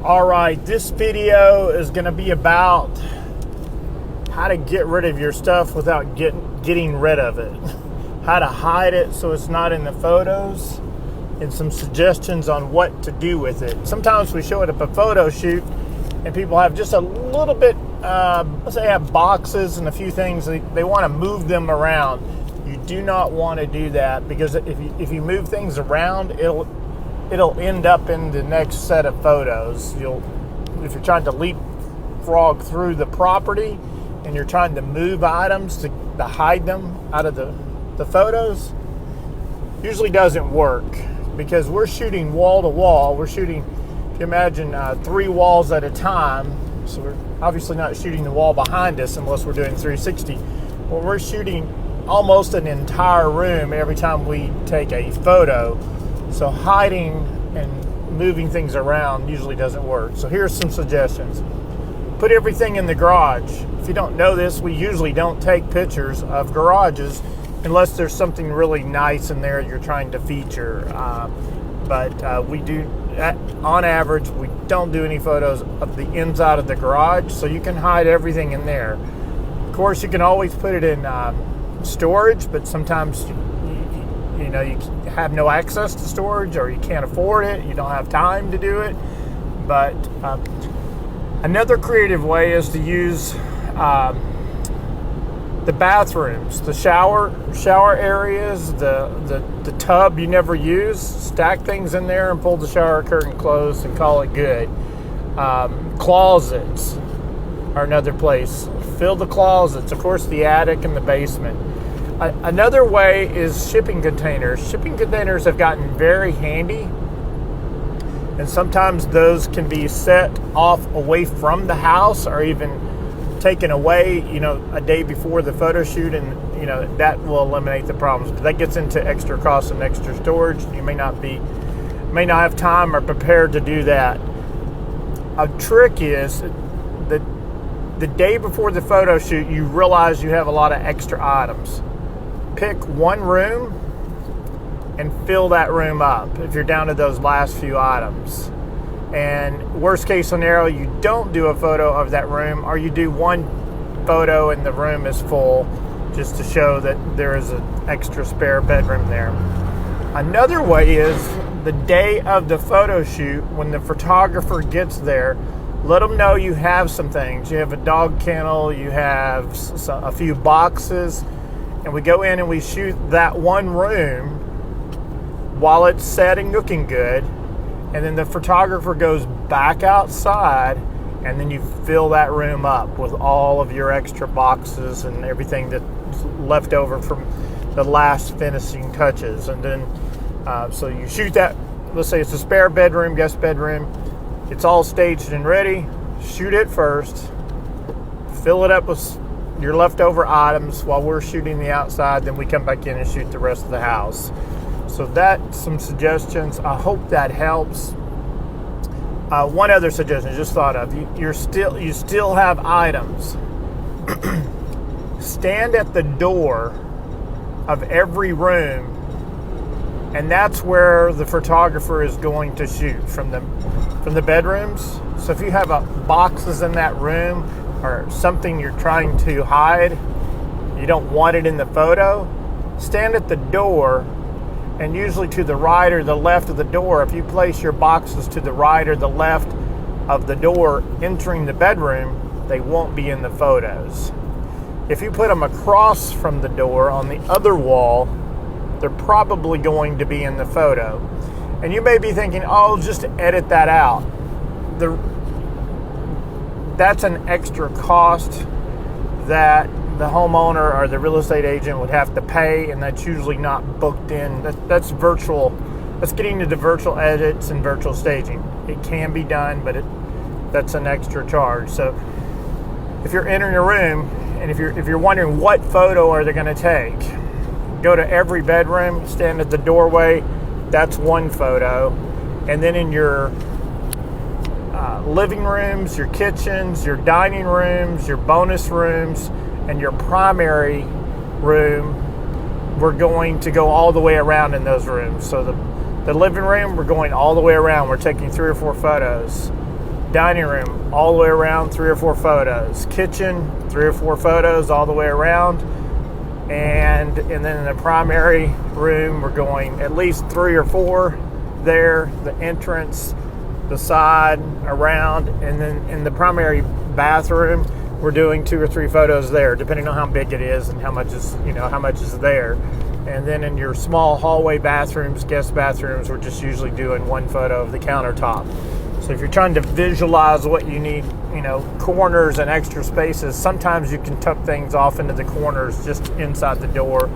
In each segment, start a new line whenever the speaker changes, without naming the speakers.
Alright, this video is going to be about how to get rid of your stuff without getting rid of it. How to hide it so it's not in the photos, and some suggestions on what to do with it. Sometimes we show it at a photo shoot and people have just a little bit, let's say have boxes and a few things, they want to move them around. You do not want to do that, because if you move things around, it'll end up in the next set of photos. If you're trying to leapfrog through the property and you're trying to move items to hide them out of the photos, usually doesn't work, because we're shooting wall to wall. We're shooting, if you imagine, 3 walls at a time. So we're obviously not shooting the wall behind us unless we're doing 360. Well, we're shooting almost an entire room every time we take a photo. So hiding and moving things around usually doesn't work. So here's some suggestions. Put everything in the garage. If you don't know this, we usually don't take pictures of garages unless there's something really nice in there you're trying to feature. But we do, on average, we don't do any photos of the inside of the garage, so you can hide everything in there. Of course, you can always put it in storage, but sometimes you have no access to storage, or you can't afford it, you don't have time to do it. But another creative way is to use the bathrooms, the shower areas, the tub you never use. Stack things in there and pull the shower curtain closed and call it good. Closets are another place. Fill the closets, of course, the attic and the basement. Another way is shipping containers. Shipping containers have gotten very handy, and sometimes those can be set off away from the house, or even taken away, a day before the photo shoot, and that will eliminate the problems. But that gets into extra costs and extra storage. You may not have time or prepared to do that. A trick is that the day before the photo shoot, you realize you have a lot of extra items. Pick one room and fill that room up if you're down to those last few items. And worst case scenario, you don't do a photo of that room, or you do one photo and the room is full, just to show that there is an extra spare bedroom there. Another way is the day of the photo shoot, when the photographer gets there, let them know you have some things. You have a dog kennel, you have a few boxes, and we go in and we shoot that one room while it's set and looking good. And then the photographer goes back outside, and then you fill that room up with all of your extra boxes and everything that's left over from the last finishing touches. And then, so you shoot that, let's say it's a spare bedroom, guest bedroom. It's all staged and ready. Shoot it first. Fill it up with your leftover items while we're shooting the outside. Then we come back in and shoot the rest of the house. So that's some suggestions. I hope that helps. One other suggestion I just thought of. You still have items. Stand at the door of every room, and that's where the photographer is going to shoot from the bedrooms. So if you have boxes in that room, or something you're trying to hide, you don't want it in the photo, stand at the door. And usually to the right or the left of the door, if you place your boxes to the right or the left of the door entering the bedroom, they won't be in the photos. If you put them across from the door on the other wall, they're probably going to be in the photo. And you may be thinking, oh, just edit that out. That's an extra cost that the homeowner or the real estate agent would have to pay, and that's usually not booked in. That's virtual. That's getting into virtual edits and virtual staging. It can be done, but that's an extra charge. So if you're entering a room, and if you're wondering what photo are they going to take, go to every bedroom, stand at the doorway. That's one photo, and then in your living rooms, your kitchens, your dining rooms, your bonus rooms, and your primary room, we're going to go all the way around in those rooms. So the living room, we're going all the way around. We're taking 3 or 4 photos. Dining room, all the way around, 3 or 4 photos. Kitchen, 3 or 4 photos all the way around. And then in the primary room, we're going at least 3 or 4 there, the entrance, the side, around, and then in the primary bathroom, we're doing 2 or 3 photos there, depending on how big it is and how much is there. And then in your small hallway bathrooms, guest bathrooms, we're just usually doing 1 photo of the countertop. So if you're trying to visualize what you need, corners and extra spaces, sometimes you can tuck things off into the corners just inside the door,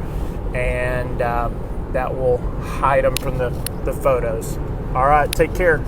and that will hide them from the photos. All right, take care.